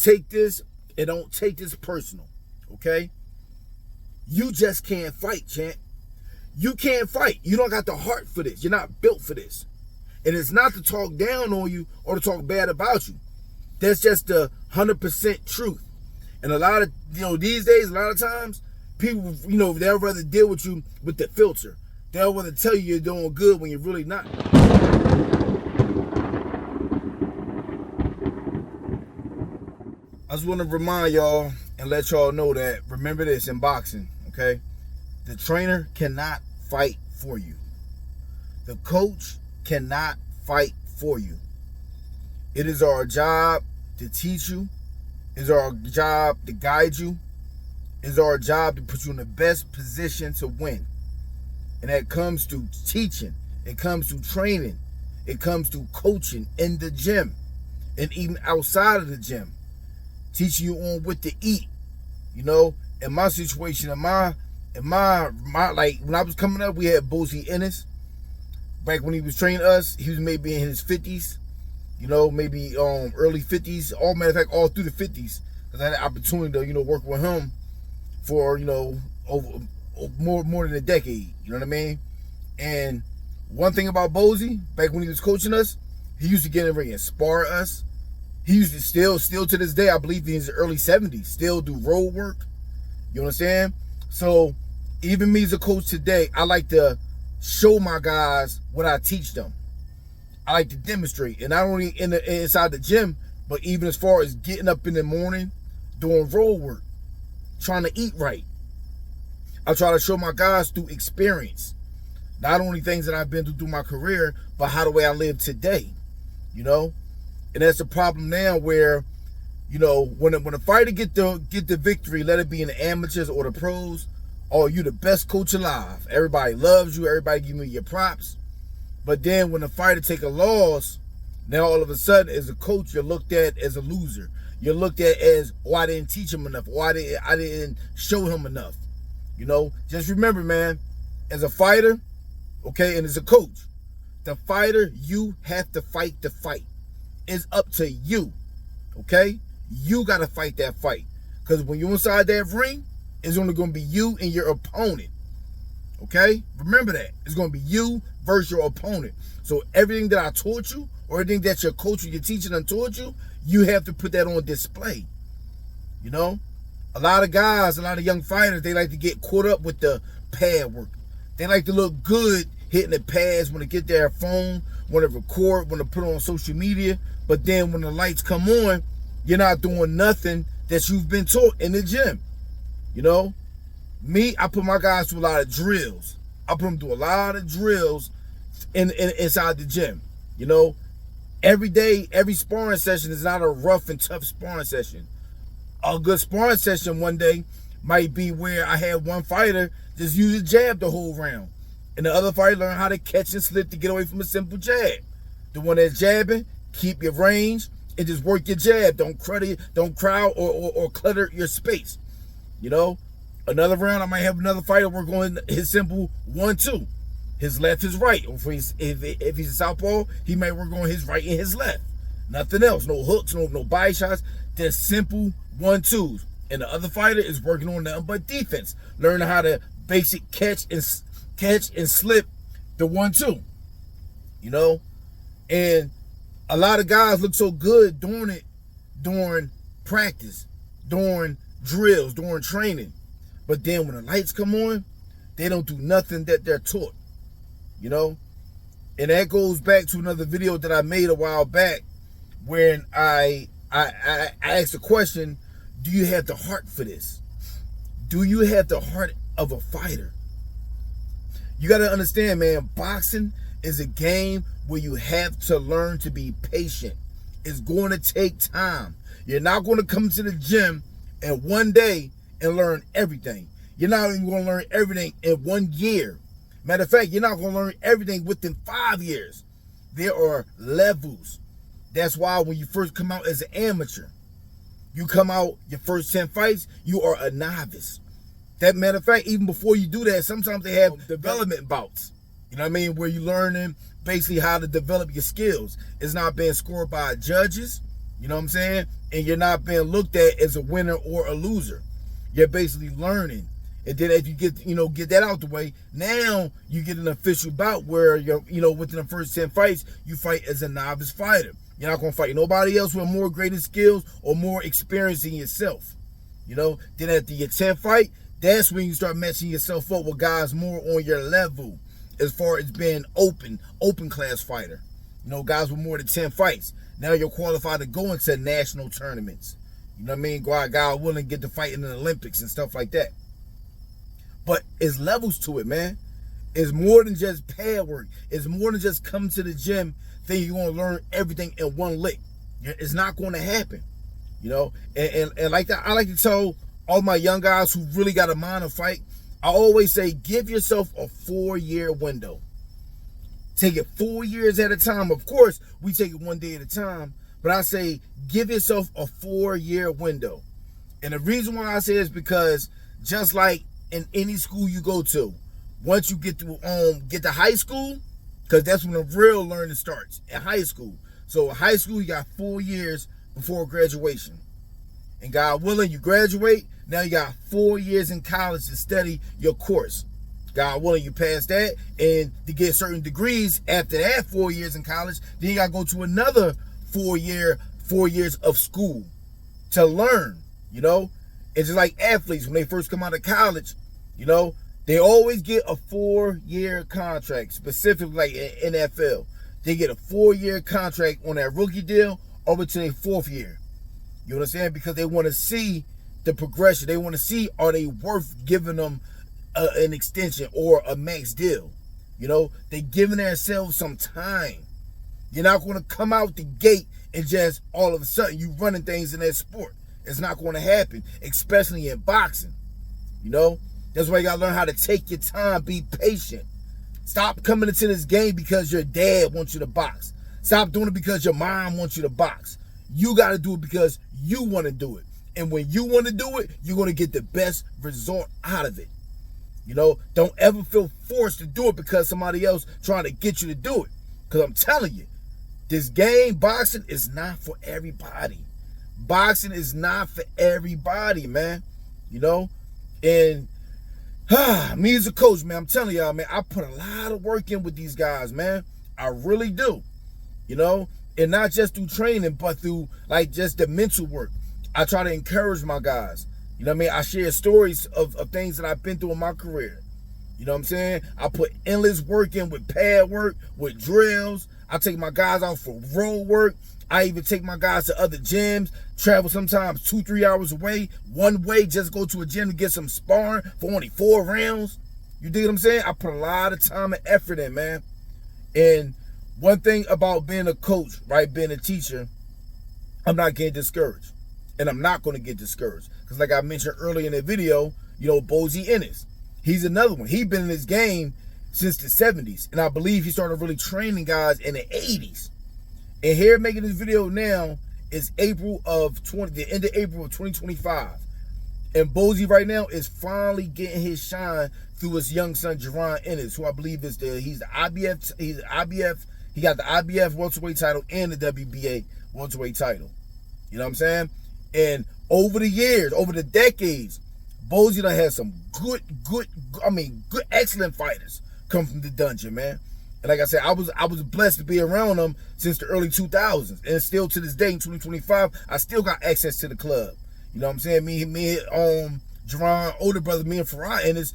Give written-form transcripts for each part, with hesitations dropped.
take this and don't take this personal, okay? You just can't fight, champ. You can't fight. You don't got the heart for this. You're not built for this. And it's not to talk down on you or to talk bad about you. That's just the 100% truth. And a lot of, these days, a lot of times, people, they'll rather deal with you with the filter. They'll rather tell you you're doing good when you're really not. I just want to remind y'all and let y'all know that, remember this in boxing, okay? The trainer cannot fight for you. The coach cannot fight for you. It is our job to teach you. It is our job to guide you. It is our job to put you in the best position to win. And that comes to teaching. It comes to training. It comes to coaching in the gym and even outside of the gym. Teaching you on what to eat. In my situation, in my like when I was coming up, we had Bozy Ennis. Back when he was training us, he was maybe in his 50s, maybe early 50s. All matter of fact, all through the 50s, because I had the opportunity to work with him for over more than a decade. You know what I mean? And one thing about Bozy, back when he was coaching us, he used to get in the ring and spar us. He used to still to this day, I believe in his early 70s, still do road work. You understand? So even me as a coach today, I like to show my guys what I teach them. I like to demonstrate, and not only inside the gym, but even as far as getting up in the morning, doing road work, trying to eat right. I try to show my guys through experience, not only things that I've been through my career, but how the way I live today. And that's the problem now, where when a fighter get the victory, let it be in the amateurs or the pros, oh, you the best coach alive. Everybody loves you. Everybody give you your props. But then when the fighter take a loss, now all of a sudden, as a coach, you're looked at as a loser. You're looked at as, oh, I didn't teach him enough. Or I didn't show him enough. Just remember, man, as a fighter, okay, and as a coach, the fighter, you have to fight the fight. It's up to you, okay? You got to fight that fight. Because when you're inside that ring, it's only going to be you and your opponent, okay? Remember that. It's going to be you versus your opponent. So everything that I taught you, or everything that your coach or your teacher done taught you, you have to put that on display, A lot of guys, a lot of young fighters, they like to get caught up with the pad work. They like to look good hitting the pads when they get their phone, when they record, when they put it on social media. But then when the lights come on, you're not doing nothing that you've been taught in the gym. Me, I put my guys through a lot of drills. I put them through a lot of drills inside the gym. Every day, every sparring session is not a rough and tough sparring session. A good sparring session one day might be where I had one fighter just use a jab the whole round, and the other fighter learn how to catch and slip to get away from a simple jab. The one that's jabbing, keep your range and just work your jab. Don't crowd or clutter your space. Another round, I might have another fighter work on his simple 1-2. His left, his right. Or if he's a southpaw, he might work on his right and his left. Nothing else. No hooks, no body shots. Just simple 1-2s. And the other fighter is working on nothing but defense. Learning how to basic catch and slip the 1-2. And a lot of guys look so good doing it during practice, during drills, during training. But then when the lights come on, they don't do nothing that they're taught. And that goes back to another video that I made a while back, when I asked the question, do you have the heart for this? Do you have the heart of a fighter? You got to understand, man, boxing is a game where you have to learn to be patient. It's going to take time. You're not going to come to the gym in one day and learn everything. You're not even going to learn everything in 1 year. Matter of fact, you're not going to learn everything within 5 years. There are levels. That's why when you first come out as an amateur, you come out your first 10 fights, you are a novice. That matter of fact, even before you do that, sometimes they have development bouts. You know what I mean? Where you're learning basically how to develop your skills. It's not being scored by judges. You know what I'm saying? and you're not being looked at as a winner or a loser. You're basically learning. And then if you get that out the way, now you get an official bout where you're, within the first 10 fights, you fight as a novice fighter. You're not going to fight nobody else with more greater skills or more experience than yourself. Then at the 10th fight, that's when you start matching yourself up with guys more on your level as far as being open class fighter. Guys with more than 10 fights. Now you're qualified to go into national tournaments. You know what I mean? God willing, get to fight in the Olympics and stuff like that. But it's levels to it, man. It's more than just pad work. It's more than just come to the gym thinking you're going to learn everything in one lick. It's not going to happen, And like that, I like to tell all my young guys who really got a mind to fight, I always say, give yourself a 4-year window. Take it 4 years at a time. Of course, we take it one day at a time. But I say, give yourself a 4-year window. And the reason why I say is because just like in any school you go to, once you get to high school, because that's when the real learning starts, at high school. So high school, you got 4 years before graduation. And God willing, you graduate, now you got 4 years in college to study your course. God willing, you pass that, and to get certain degrees after that 4 years in college, then you got to go to another 4 years of school to learn, It's just like athletes, when they first come out of college, they always get a 4-year contract, specifically like in NFL. They get a 4-year contract on that rookie deal over to their 4th year. You understand? Because they want to see the progression. They want to see, are they worth giving them an extension or a max deal? They giving themselves some time. You're not going to come out the gate and just all of a sudden you running things in that sport. It's not going to happen, especially in boxing. That's why you got to learn how to take your time, be patient. Stop coming into this game because your dad wants you to box. Stop doing it because your mom wants you to box. You got to do it because you want to do it. And when you want to do it, you're going to get the best result out of it. Don't ever feel forced to do it because somebody else trying to get you to do it. Because I'm telling you, this game, boxing, is not for everybody. Boxing is not for everybody, man. And me as a coach, man, I'm telling y'all, man, I put a lot of work in with these guys, man. I really do. And not just through training, but through like just the mental work. I try to encourage my guys. I share stories of things that I've been through in my career. I put endless work in with pad work, with drills. I take my guys out for road work. I even take my guys to other gyms, travel sometimes 2-3 hours away, one way, just go to a gym to get some sparring for only 4 rounds. You dig what I'm saying? I put a lot of time and effort in, man. And one thing about being a coach, right, being a teacher, I'm not getting discouraged. And I'm not going to get discouraged. Because like I mentioned earlier in the video, Bozy Ennis. He's another one. He's been in this game since the 70s. And I believe he started really training guys in the 80s. And here making this video now is the end of April of 2025. And Bozy right now is finally getting his shine through his young son, Jaron Ennis, who I believe is he got the IBF welterweight title and the WBA welterweight title. You know what I'm saying? And over the years, over the decades, Bozy done had some good, excellent fighters come from the dungeon, man. And like I said, I was blessed to be around them since the early 2000s. And still to this day, in 2025, I still got access to the club. You know what I'm saying? Me, Jaron, older brother, me and Farah Ennis,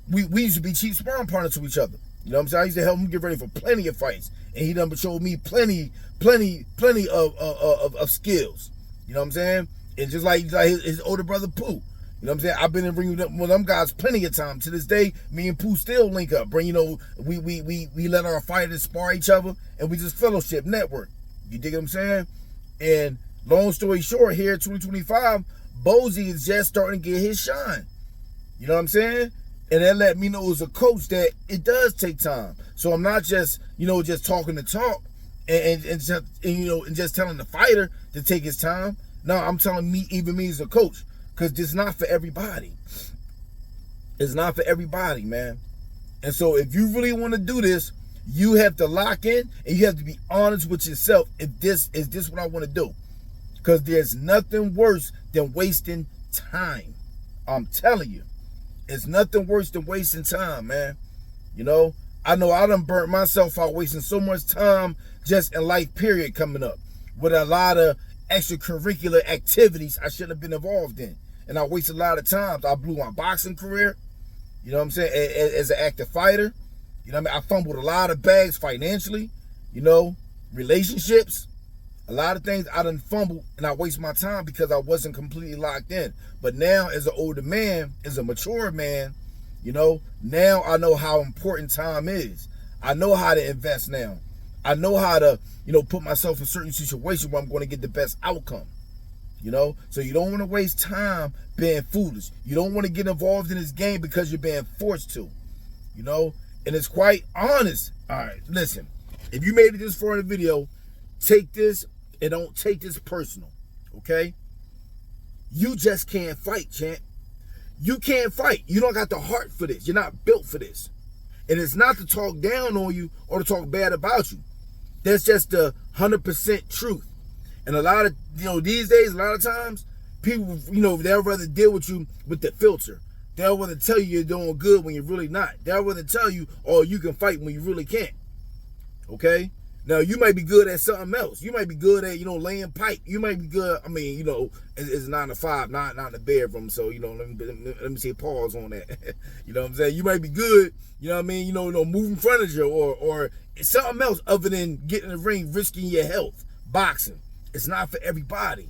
we used to be cheap sparring partners to each other. You know what I'm saying? I used to help him get ready for plenty of fights. And he done showed me plenty of skills. You know what I'm saying? And just like his older brother, Pooh. You know what I'm saying? I've been in ring with them guys plenty of time. To this day, me and Pooh still link up. We let our fighters spar each other, and we just fellowship, network. You dig what I'm saying? And long story short, here in 2025, Bozy is just starting to get his shine. You know what I'm saying? And that let me know as a coach that it does take time. So I'm not just, just talking the talk and just telling the fighter to take his time. No, I'm telling me as a coach, because it's not for everybody. It's not for everybody, man. And so if you really want to do this, you have to lock in and you have to be honest with yourself. Is this what I want to do? Because there's nothing worse than wasting time. I'm telling you. It's nothing worse than wasting time, man. You know, I know I done burnt myself out wasting so much time just in life period coming up with a lot of extracurricular activities I shouldn't have been involved in. And I wasted a lot of time. I blew my boxing career, you know what I'm saying, as an active fighter. You know what I mean? I fumbled a lot of bags financially, you know, relationships. A lot of things I done fumbled and I waste my time because I wasn't completely locked in. But now as an older man, as a mature man, you know, now I know how important time is. I know how to invest now. I know how to, you know, put myself in certain situations where I'm going to get the best outcome. You know, so you don't want to waste time being foolish. You don't want to get involved in this game because you're being forced to, you know, and it's quite honest. All right, listen, if you made it this far in the video, take this and don't take this personal, okay? You just can't fight, champ. You can't fight. You don't got the heart for this. You're not built for this. And it's not to talk down on you or to talk bad about you. That's just the 100% truth. And a lot of, you know, these days, a lot of times, people, you know, they'll rather deal with you with the filter. They'll rather tell you you're doing good when you're really not. They'll rather tell you, oh, you can fight when you really can't. Okay? Now, you might be good at something else. You might be good at, you know, laying pipe. You might be good, I mean, you know, it's 9 to 5, not in the bedroom. So, you know, let me say pause on that. You know what I'm saying? You might be good, you know what I mean, you know, moving furniture or something else other than getting in the ring, risking your health, boxing. It's not for everybody.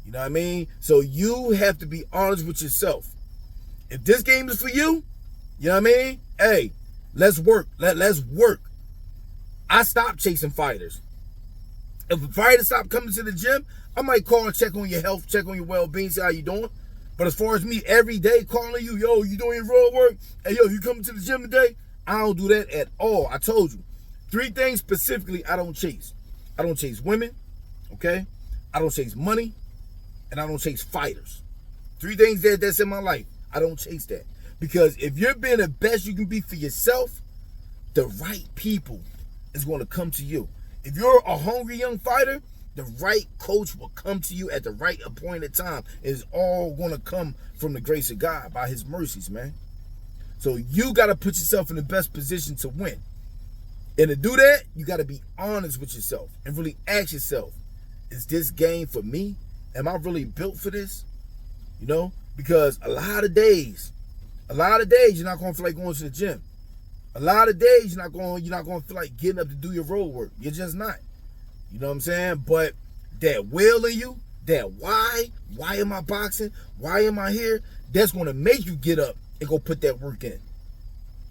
You know what I mean? So you have to be honest with yourself. If this game is for you, you know what I mean? Hey, let's work. Let's work. I stopped chasing fighters. If a fighter stopped coming to the gym, I might call and check on your health, check on your well-being, see how you doing. But as far as me every day calling you, yo, you doing your road work? Hey, yo, you coming to the gym today? I don't do that at all. I told you. 3 things specifically I don't chase. I don't chase women, okay? I don't chase money, and I don't chase fighters. 3 things that's in my life. I don't chase that. Because if you're being the best you can be for yourself, the right people is going to come to you. If you're a hungry young fighter, the right coach will come to you at the right appointed time. It's all going to come from the grace of God by his mercies, man. So you got to put yourself in the best position to win. And to do that, you got to be honest with yourself and really ask yourself, is this game for me? Am I really built for this? You know, because a lot of days you're not going to feel like going to the gym. A lot of days you're not going to feel like getting up to do your road work. You're just not. You know what I'm saying? But that will in you, that why am I boxing? Why am I here? That's going to make you get up and go put that work in.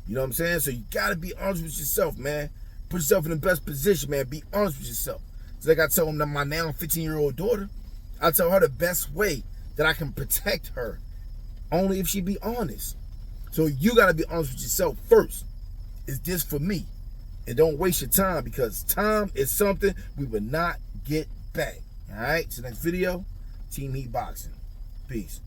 You know what I'm saying? So you got to be honest with yourself, man. Put yourself in the best position, man. Be honest with yourself. It's like I tell them that my now 15-year-old daughter, I tell her the best way that I can protect her, only if she be honest. So you got to be honest with yourself first. Is this for me? And don't waste your time, because time is something we will not get back. All right? So next video, Team Heat Boxing. Peace.